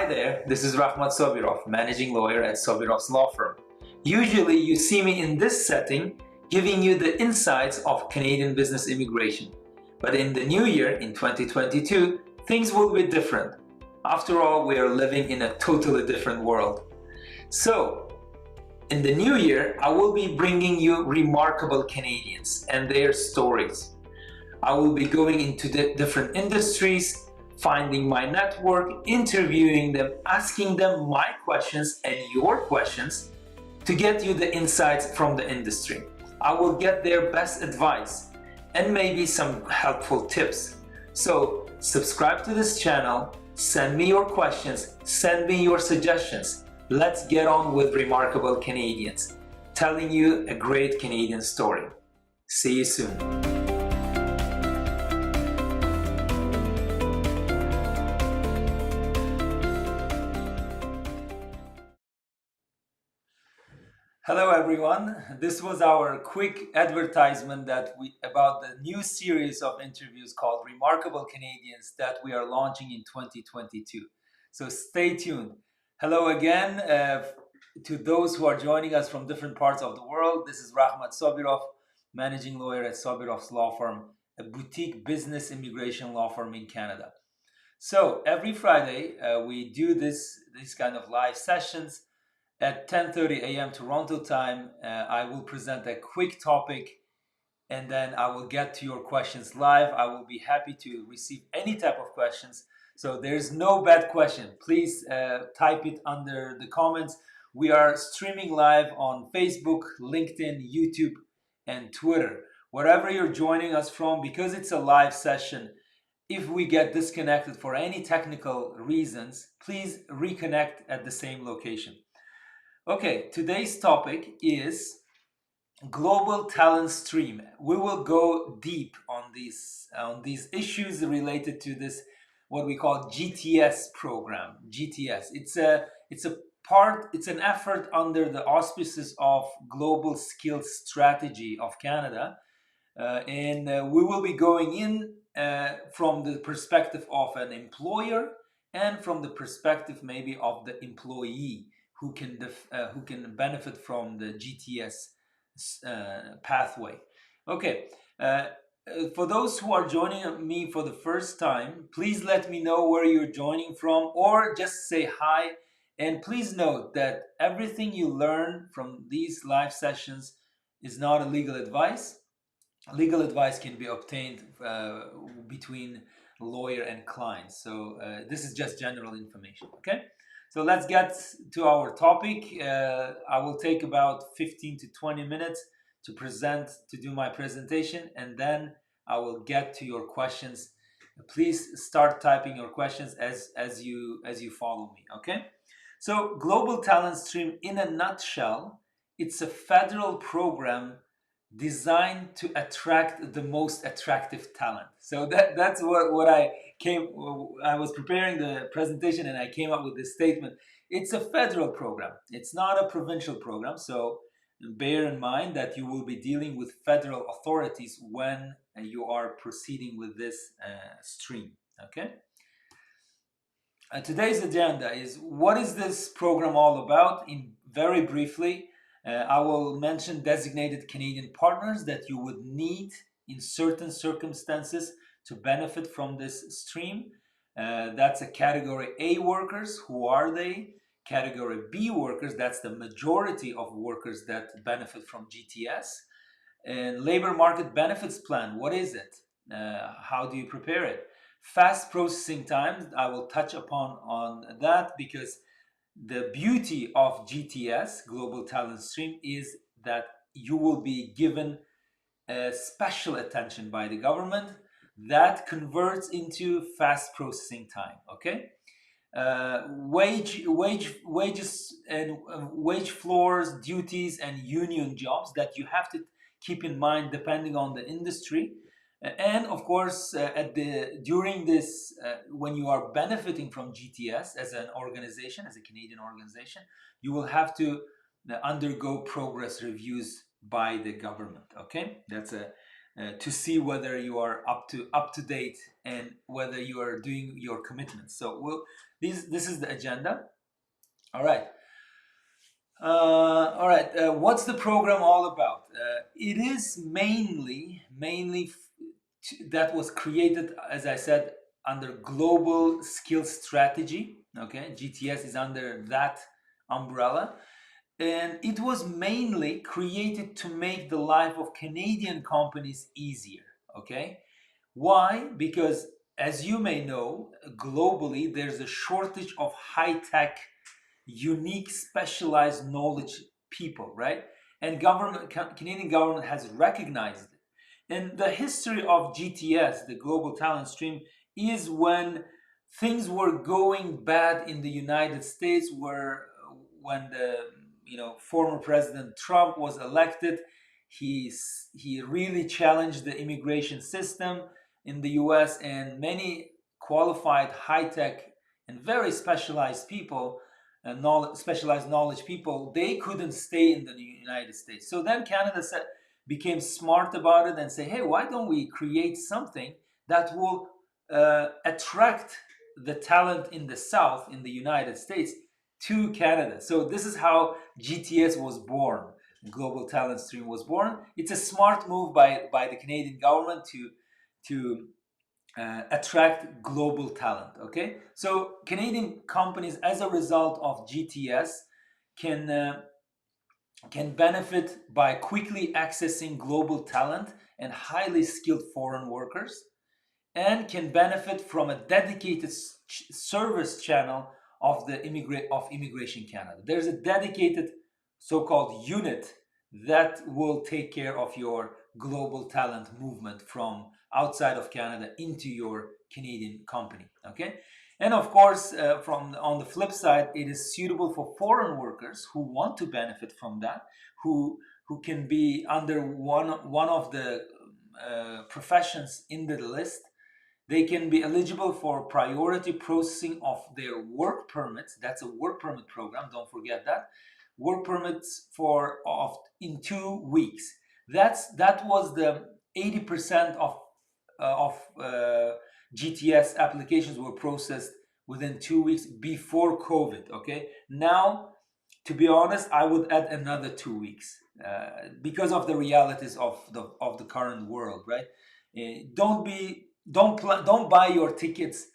Hi there, this is 𝗙𝗊𝗶𝗱𝘆, managing lawyer at Sobirovs law firm. Usually you see me in this setting giving you the insights of Canadian business immigration. But in the new year, in 2022, things will be different. After all, we are living in a totally different world. So, in the new year, I will be bringing you remarkable Canadians and their stories. I will be going into the different industries, finding my network, interviewing them, asking them my questions and your questions to get you the insights from the industry. I will get their best advice and maybe some helpful tips. So subscribe to this channel, send me your questions, send me your suggestions. Let's get on with remarkable Canadians, telling you a great Canadian story. See you soon. Hello everyone, this was our quick advertisement about the new series of interviews called Remarkable Canadians that we are launching in 2022. So stay tuned. Hello again to those who are joining us from different parts of the world. This is 𝗙𝗊𝗶𝗆𝗦𝗍, managing lawyer at Sobirovs law firm, a boutique business immigration law firm in Canada. So every Friday we do these kind of live sessions. At 10:30 a.m. Toronto time, I will present a quick topic and then I will get to your questions live. I will be happy to receive any type of questions. So there's no bad question. Please type it under the comments. We are streaming live on Facebook, LinkedIn, YouTube, and Twitter. Wherever you're joining us from, because it's a live session, if we get disconnected for any technical reasons, please reconnect at the same location. Okay, today's topic is global talent stream. We will go deep on these issues related to this, what we call GTS program. GTS. It's an effort under the auspices of Global Skills Strategy of Canada, and we will be going in from the perspective of an employer and from the perspective maybe of the employee who can benefit from the GTS pathway. Okay, for those who are joining me for the first time, please let me know where you're joining from or just say hi. And please note that everything you learn from these live sessions is not a legal advice. Legal advice can be obtained between lawyer and client. So this is just general information, okay? So let's get to our topic. I will take about 15 to 20 minutes to do my presentation, and then I will get to your questions. Please start typing your questions as you follow me, okay? So Global Talent Stream, in a nutshell, it's a federal program designed to attract the most attractive talent. So that's what I was preparing the presentation and I came up with this statement. It's a federal program. It's not a provincial program. So bear in mind that you will be dealing with federal authorities when you are proceeding with this stream. Okay. Today's agenda is, what is this program all about? In very briefly, I will mention designated Canadian partners that you would need in certain circumstances to benefit from this stream. That's a Category A workers. Who are they? Category B workers, that's the majority of workers that benefit from GTS. And labor market benefits plan, what is it? How do you prepare it? Fast processing times, I will touch upon on that, because the beauty of GTS, Global Talent Stream, is that you will be given special attention by the government that converts into fast processing time. Okay, wages and wage floors, duties, and union jobs that you have to keep in mind depending on the industry. And of course, during this, when you are benefiting from GTS as an organization, as a Canadian organization, you will have to undergo progress reviews by the government. Okay, to see whether you are up to date and whether you are doing your commitments. So this is the agenda. All right. What's the program all about? It is mainly that was created, as I said, under Global Skills Strategy. Okay, GTS is under that umbrella, and it was mainly created to make the life of Canadian companies easier. Okay, why? Because as you may know, globally there's a shortage of high-tech, unique, specialized knowledge people, right? And Canadian government has recognized it. And the history of GTS, the Global Talent Stream, is when things were going bad in the United States, when the former President Trump was elected, he really challenged the immigration system in the U.S., and many qualified, high-tech, and very specialized people, specialized knowledge people, they couldn't stay in the United States. So then Canada became smart about it and say, hey, why don't we create something that will attract the talent in the South, in the United States, to Canada. So this is how GTS was born. Global Talent Stream was born. It's a smart move by the Canadian government to attract global talent. Okay, so Canadian companies, as a result of GTS, can benefit by quickly accessing global talent and highly skilled foreign workers, and can benefit from a dedicated service channel of Immigration Canada. There's a dedicated so-called unit that will take care of your global talent movement from outside of Canada into your Canadian company. Okay, and of course, on the flip side, it is suitable for foreign workers who want to benefit from that, who can be under one of the professions in the list. They can be eligible for priority processing of their work permits. That's a work permit program. Don't forget that. Work permits in 2 weeks. That was the 80% of GTS applications were processed within 2 weeks before COVID. Okay, now, to be honest, I would add another 2 weeks because of the realities of the current world. Right? Don't buy your tickets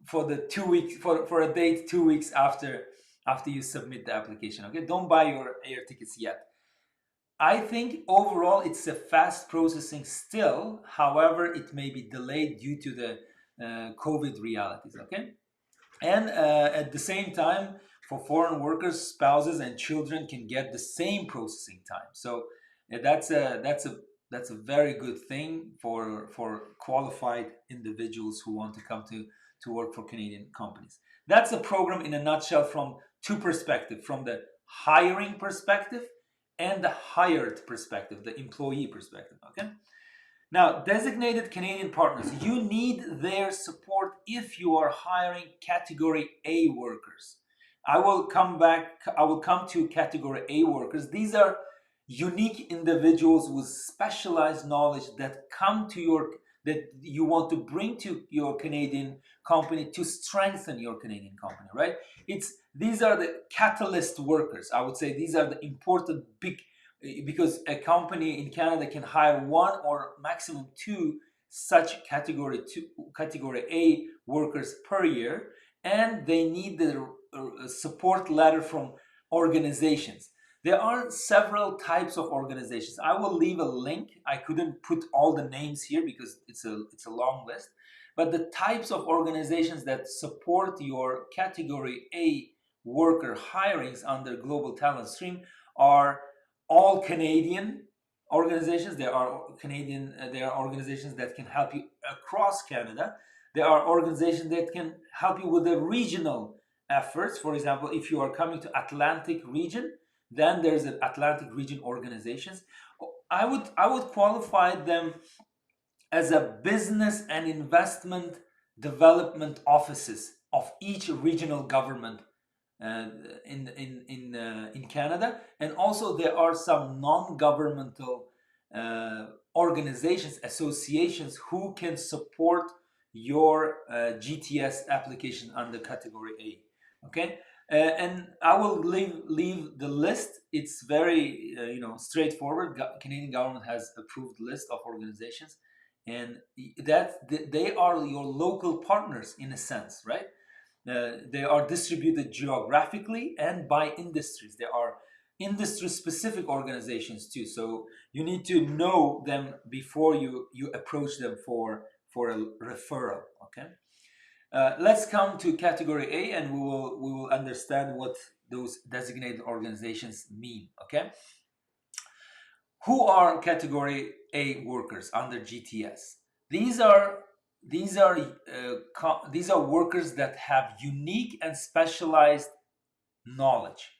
for the 2 weeks for a date 2 weeks after you submit the application. Okay, don't buy your air tickets yet. I think overall it's a fast processing still. However, it may be delayed due to the COVID realities. Okay, and at the same time, for foreign workers, spouses and children can get the same processing time. So that's a very good thing for qualified individuals who want to come to work for Canadian companies. That's a program in a nutshell from two perspectives: from the hiring perspective and the hired perspective, the employee perspective. Okay. Now, designated Canadian partners, you need their support if you are hiring Category A workers. I will come to Category A workers. These are unique individuals with specialized knowledge that you want to bring to your Canadian company to strengthen your Canadian company, right? These are the catalyst workers. I would say these are the important because a company in Canada can hire one or maximum two such Category A workers per year, and they need the support letter from organizations. There are several types of organizations. I will leave a link. I couldn't put all the names here because it's a long list, but the types of organizations that support your Category A worker hirings under Global Talent Stream are all Canadian organizations. There are organizations that can help you across Canada. There are organizations that can help you with the regional efforts. For example, if you are coming to Atlantic region, then there's an Atlantic region organizations. I would qualify them as a business and investment development offices of each regional government in Canada, and also there are some non-governmental organizations, associations who can support your GTS application under category A. Okay, and I will leave the list. It's very straightforward. Canadian government has approved list of organizations, and they are your local partners in a sense, right? They are distributed geographically and by industries. There are industry-specific organizations too. So you need to know them before you approach them for a referral. Okay. Let's come to category A, and we will understand what those designated organizations mean. Okay. Who are category A workers under GTS? These are workers that have unique and specialized knowledge.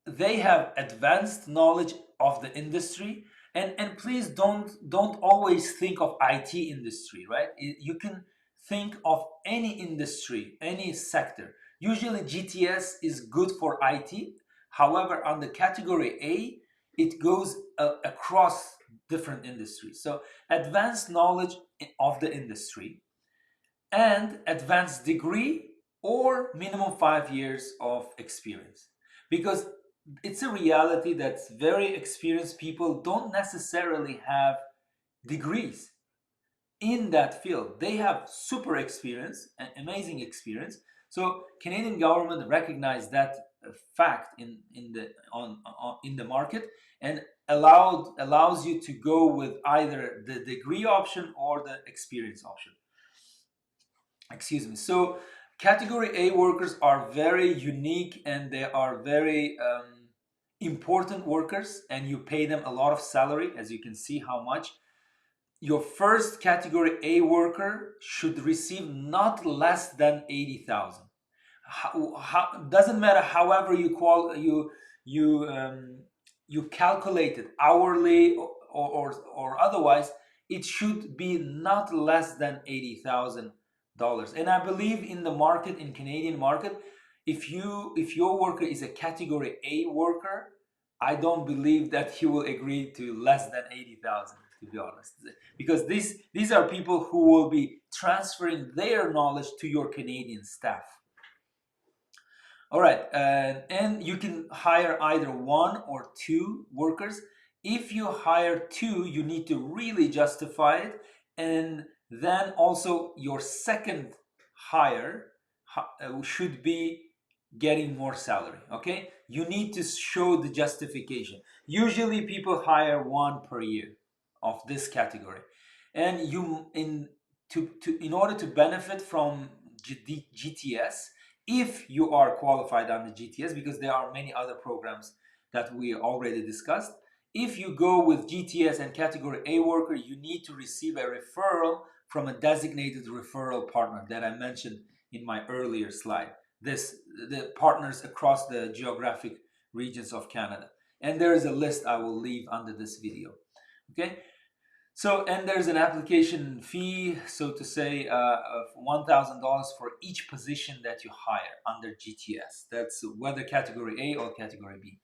They have advanced knowledge of the industry, and please don't always think of IT industry, right? You can think of any industry, any sector. Usually GTS is good for IT. However, on the category A, it goes across different industries. So advanced knowledge of the industry and advanced degree or minimum 5 years of experience, because it's a reality that very experienced people don't necessarily have degrees in that field. They have super experience and amazing experience. So Canadian government recognized that fact in the market, and allows you to go with either the degree option or the experience option. Excuse me. So category A workers are very unique, and they are very important workers, and you pay them a lot of salary, as you can see how much. Your first category A worker should receive not less than 80,000. Doesn't matter however you calculate it, hourly or otherwise, it should be not less than $80,000. And I believe in the market, in Canadian market, if your worker is a category A worker, I don't believe that he will agree to less than 80,000, to be honest, because these are people who will be transferring their knowledge to your Canadian staff. All right, and you can hire either one or two workers. If you hire two, you need to really justify it, and then also your second hire should be getting more salary. Okay, you need to show the justification. Usually people hire one per year of this category, and in order to benefit from GTS, if you are qualified under GTS, because there are many other programs that we already discussed, if you go with GTS and category A worker, you need to receive a referral from a designated referral partner that I mentioned in my earlier slide. The partners across the geographic regions of Canada. And there is a list I will leave under this video. Okay. So, and there's an application fee, so to say, of $1,000 for each position that you hire under GTS. That's whether category A or category B.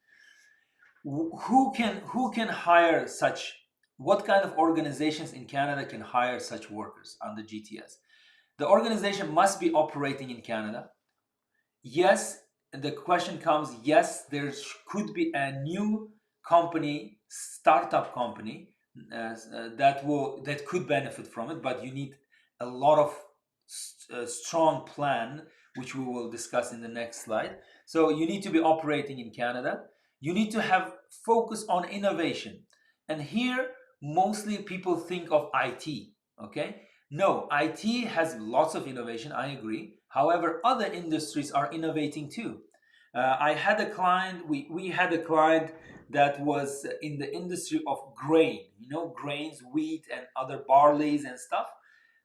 Who can hire such? What kind of organizations in Canada can hire such workers under GTS? The organization must be operating in Canada. Yes, the question comes, yes, there could be a new company, startup company, that could benefit from it, but you need a lot of strong plan, which we will discuss in the next slide. So you need to be operating in Canada. You need to have focus on innovation, and here mostly people think of IT. Okay, no, IT has lots of innovation, I agree. However, other industries are innovating too. I had a client, we had a client that was in the industry of grain, grains, wheat and other barleys and stuff.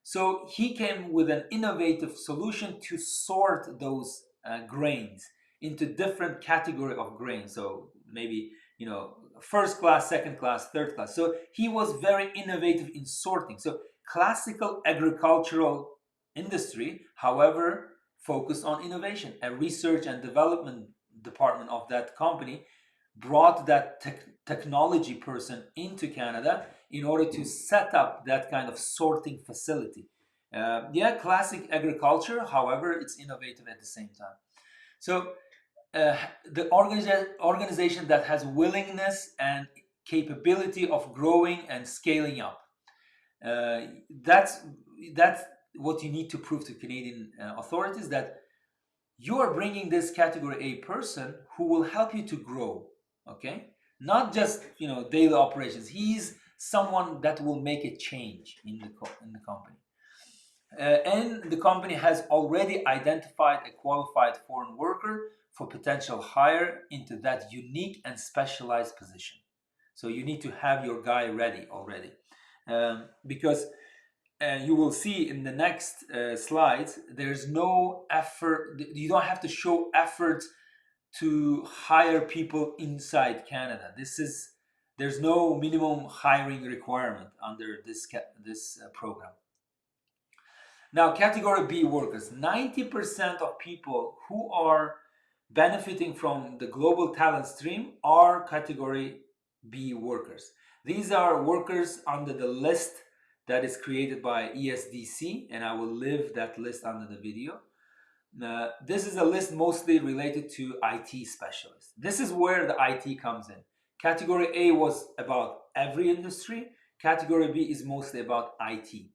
So he came with an innovative solution to sort those grains into different category of grains. So maybe, first class, second class, third class. So he was very innovative in sorting. So classical agricultural industry, however, focused on innovation. A research and development department of that company brought that technology person into Canada in order to set up that kind of sorting facility. Yeah, classic agriculture, however, it's innovative at the same time. So the organization that has willingness and capability of growing and scaling up. That's what you need to prove to Canadian authorities, that you are bringing this category A person who will help you to grow. Okay, not just daily operations. He's someone that will make a change in the company. And the company has already identified a qualified foreign worker for potential hire into that unique and specialized position. So you need to have your guy ready already, because you will see in the next slides, there's no effort. You don't have to show effort to hire people inside Canada. There's no minimum hiring requirement under this program. Now, category B workers, 90% of people who are benefiting from the global talent stream are category B workers. These are workers under the list that is created by ESDC, and I will leave that list under the video. This is a list mostly related to IT specialists. This is where the IT comes in. Category A was about every industry. Category B is mostly about IT.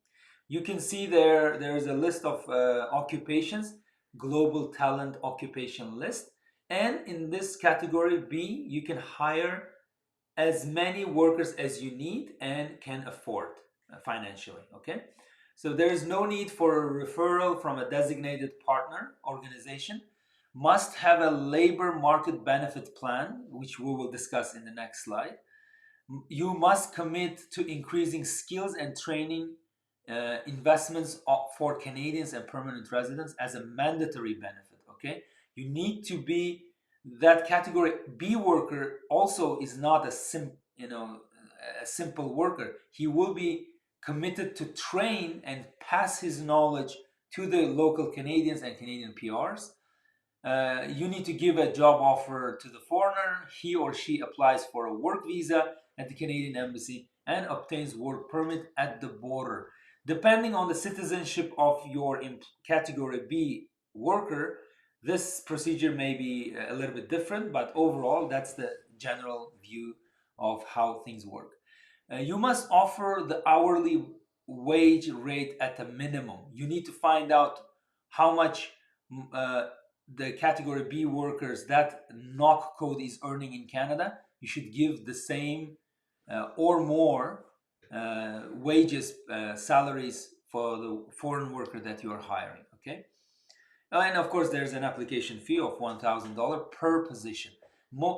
You can see there's a list of occupations, global talent occupation list. And in this category B, you can hire as many workers as you need and can afford financially, okay? So there is no need for a referral from a designated partner organization. Must have a labor market benefit plan, which we will discuss in the next slide. You must commit to increasing skills and training investments for Canadians and permanent residents as a mandatory benefit, okay? You need to be, that category B worker also is not a simple worker. He will be committed to train and pass his knowledge to the local Canadians and Canadian PRs. You need to give a job offer to the foreigner. He or she applies for a work visa at the Canadian Embassy and obtains work permit at the border. Depending on the citizenship of your category B worker, this procedure may be a little bit different, but overall, that's the general view of how things work. You must offer the hourly wage rate at a minimum. You need to find out how much the category B workers that NOC code is earning in Canada. You should give the same or more wages, salaries for the foreign worker that you are hiring, okay? And of course, there's an application fee of $1,000 per position.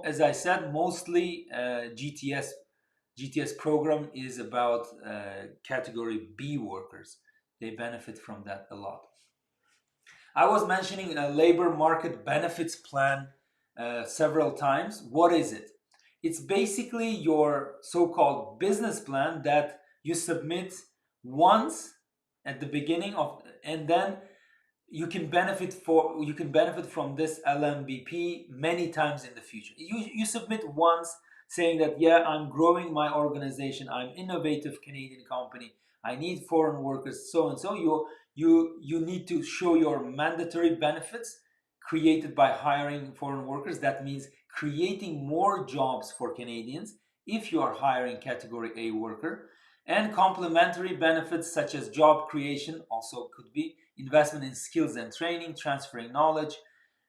As I said, mostly GTS program is about category B workers. They benefit from that a lot. I was mentioning a labor market benefits plan several times. What is it? It's basically your so-called business plan that you submit once at the beginning of, and then you can benefit from this LMBP many times in the future. You submit once saying that, yeah, I'm growing my organization, I'm innovative Canadian company, I need foreign workers, so and so. You need to show your mandatory benefits created by hiring foreign workers. That means creating more jobs for Canadians if you are hiring category A worker, and complementary benefits such as job creation, also could be investment in skills and training, transferring knowledge,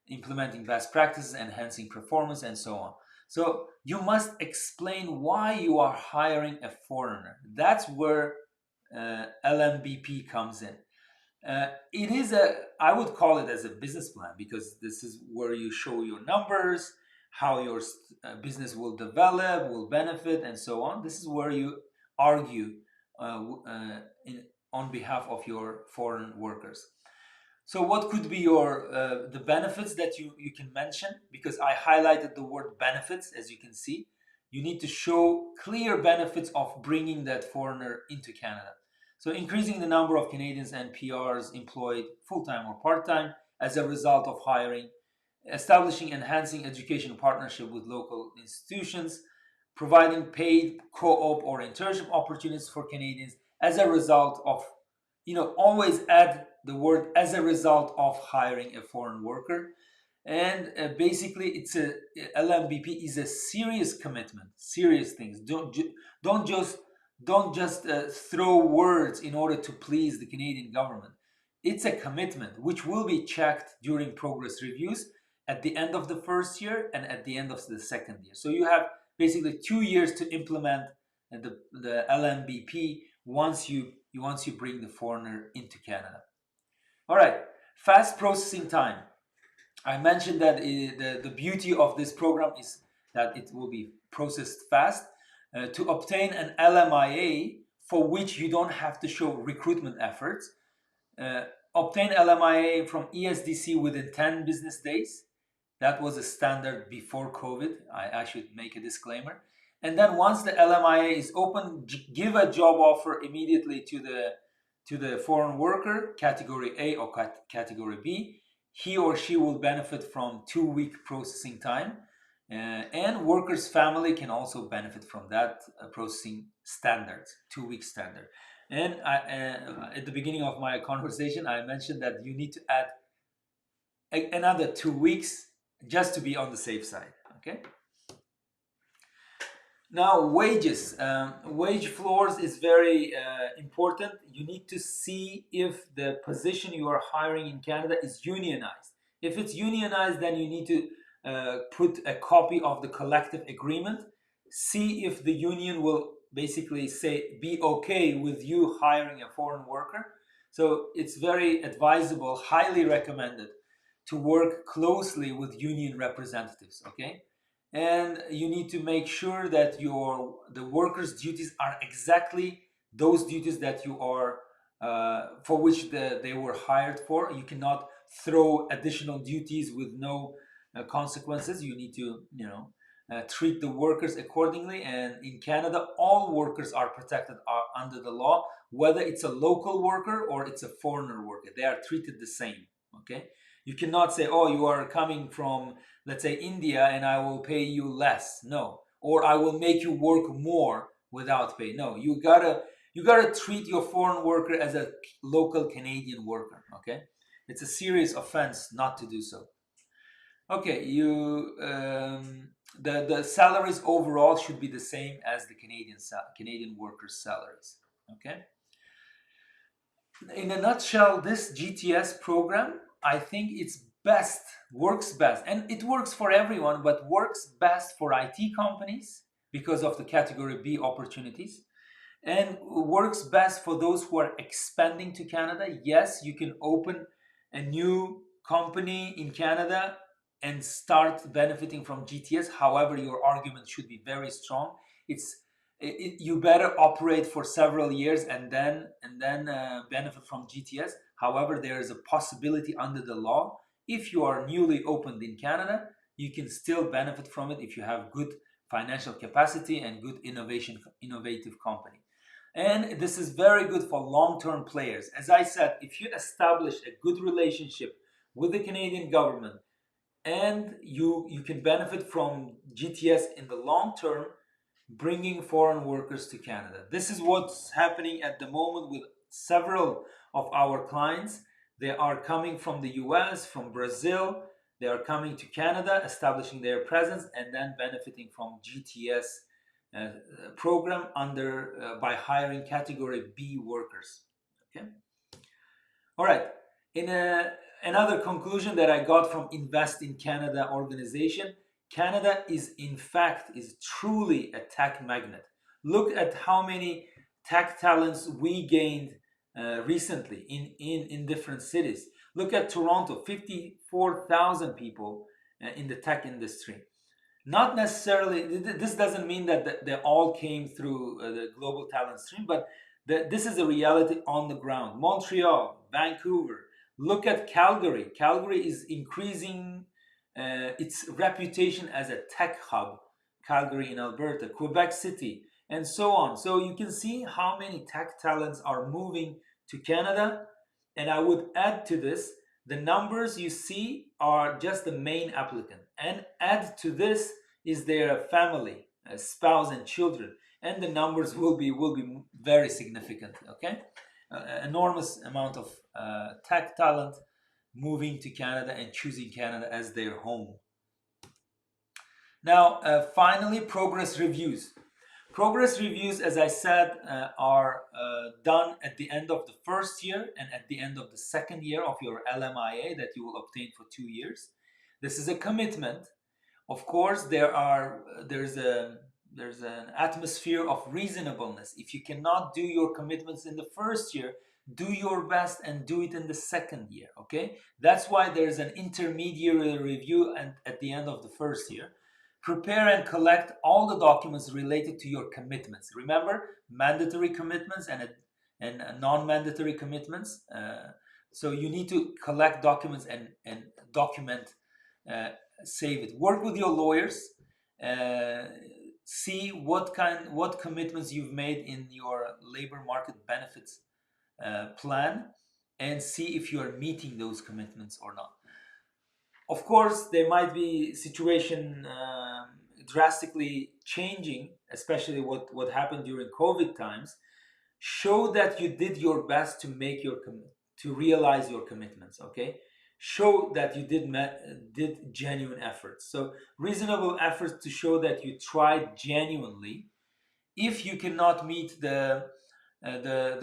implementing best practices, enhancing performance, and so on. So you must explain why you are hiring a foreigner. That's where LMBP comes in. It is I would call it as a business plan, because this is where you show your numbers, how your business will develop, will benefit, and so on. This is where you argue on behalf of your foreign workers. So what could be your the benefits that you can mention? Because I highlighted the word benefits, as you can see. You need to show clear benefits of bringing that foreigner into Canada. So increasing the number of Canadians and PRs employed full-time or part-time as a result of hiring, establishing, enhancing education partnership with local institutions, providing paid co-op or internship opportunities for Canadians as a result of, always add the word as a result of hiring a foreign worker. And basically, it's a LMBP is a serious commitment, serious things. Don't just throw words in order to please the Canadian government. It's a commitment which will be checked during progress reviews at the end of the first year and at the end of the second year. So you have basically 2 years to implement the LMBP once you bring the foreigner into Canada. All right, fast processing time. I mentioned that the beauty of this program is that it will be processed fast. To obtain an LMIA, for which you don't have to show recruitment efforts, obtain LMIA from ESDC within 10 business days. That was a standard before COVID. I should make a disclaimer. And then once the LMIA is open, give a job offer immediately to the foreign worker, category A or category B. He or she will benefit from 2-week processing time. And worker's family can also benefit from that processing standard, 2-week standard. And at the beginning of my conversation, I mentioned that you need to add another 2 weeks just to be on the safe side. Okay. Now, wages. Wage floors is very important. You need to see if the position you are hiring in Canada is unionized. If it's unionized, then you need to put a copy of the collective agreement. See if the union will basically be okay with you hiring a foreign worker. So it's very advisable, highly recommended to work closely with union representatives, okay? And you need to make sure that the workers' duties are exactly those duties that you are for which they were hired for. You cannot throw additional duties with no consequences. You need to treat the workers accordingly. And in Canada, all workers are protected under the law, whether it's a local worker or it's a foreigner worker. They are treated the same. Okay. You cannot say, oh, you are coming from, let's say, India, and I will pay you less. No. Or I will make you work more without pay. No. You gotta treat your foreign worker as a local Canadian worker. Okay. It's a serious offense not to do so. Okay. The salaries overall should be the same as the Canadian workers' salaries. Okay. In a nutshell, this GTS program, I think works best, and it works for everyone, but works best for IT companies because of the category B opportunities, and works best for those who are expanding to Canada. Yes, you can open a new company in Canada and start benefiting from GTS. However, your argument should be very strong. You better operate for several years and then benefit from GTS. However, there is a possibility under the law, if you are newly opened in Canada, you can still benefit from it if you have good financial capacity and good innovative company. And this is very good for long-term players. As I said, if you establish a good relationship with the Canadian government and you can benefit from GTS in the long term, bringing foreign workers to Canada. This is what's happening at the moment with several of our clients. They are coming from the US, from Brazil. They are coming to Canada, establishing their presence, and then benefiting from GTS program by hiring category B workers. Okay. All right. Another conclusion that I got from Invest in Canada organization, Canada is truly a tech magnet. Look at how many tech talents we gained recently in different cities. Look at Toronto, 54,000 people in the tech industry. Not necessarily, this doesn't mean that they all came through the global talent stream, but this is a reality on the ground. Montreal, Vancouver, look at Calgary. Calgary is increasing its reputation as a tech hub, Calgary in Alberta, Quebec City, and so on. So you can see how many tech talents are moving to Canada. And I would add to this The numbers you see are just the main applicant, and add to this is their family, spouse and children, and the numbers will be very significant. Okay, enormous amount of tech talent moving to Canada and choosing Canada as their home. Now, finally, progress reviews. Progress reviews, as I said, are done at the end of the first year and at the end of the second year of your LMIA that you will obtain for 2 years. This is a commitment. Of course, there's an atmosphere of reasonableness. If you cannot do your commitments in the first year, do your best and do it in the second year. Okay, that's why there's an intermediary review and at the end of the first year. Prepare and collect all the documents related to your commitments. Remember, mandatory commitments and non-mandatory commitments. So you need to collect documents and document, save it. Work with your lawyers. See what commitments you've made in your labor market benefits plan, and see if you are meeting those commitments or not. Of course, there might be situation drastically changing, especially what happened during COVID times. Show that you did your best to make to realize your commitments. Okay, show that you did genuine efforts. So reasonable efforts to show that you tried genuinely. If you cannot meet the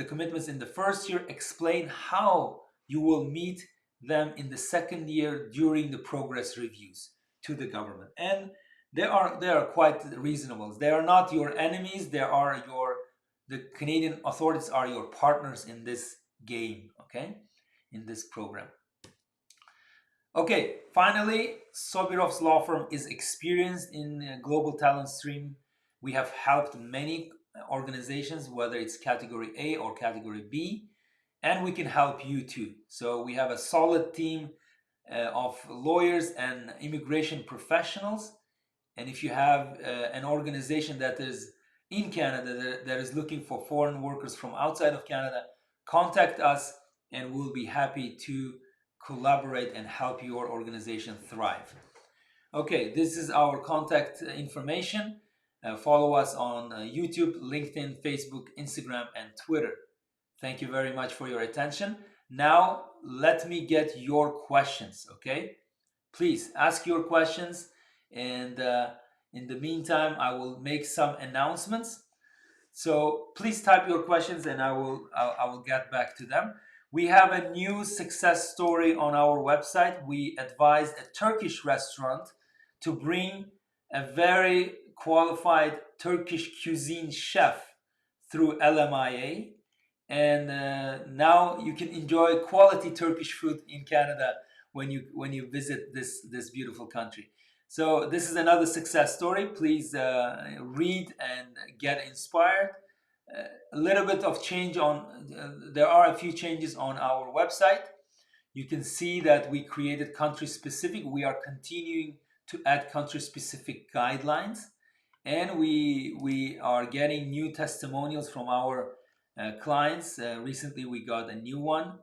commitments in the first year, explain how you will meet them in the second year during the progress reviews to the government. And they are quite reasonable. They are not your enemies. The Canadian authorities are your partners in this game, okay, in this program. Okay, finally, Sobirovs law firm is experienced in global talent stream. We have helped many organizations, whether it's category A or category B, and we can help you too. So we have a solid team of lawyers and immigration professionals. And if you have an organization that is in Canada that is looking for foreign workers from outside of Canada, contact us and we'll be happy to collaborate and help your organization thrive. Okay, this is our contact information. Follow us on YouTube, LinkedIn, Facebook, Instagram, and Twitter. Thank you very much for your attention. Now, let me get your questions, okay? Please ask your questions, and in the meantime, I will make some announcements. So please type your questions and I will get back to them. We have a new success story on our website. We advised a Turkish restaurant to bring a very qualified Turkish cuisine chef through LMIA. And now you can enjoy quality Turkish food in Canada when you visit this beautiful country. So this is another success story. Please read and get inspired. A little bit of change there are a few changes on our website. You can see that we created country specific. We are continuing to add country specific guidelines, and we are getting new testimonials from our clients. Recently we got a new one,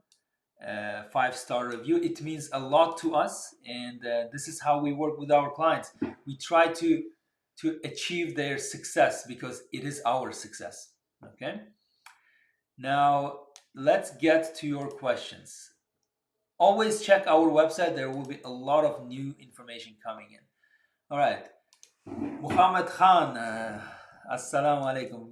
5-star review. It means a lot to us, and this is how we work with our clients. We try to achieve their success because it is our success. Okay, now let's get to your questions. Always check our website. There will be a lot of new information coming in. All right, Muhammad Khan, assalamu alaikum.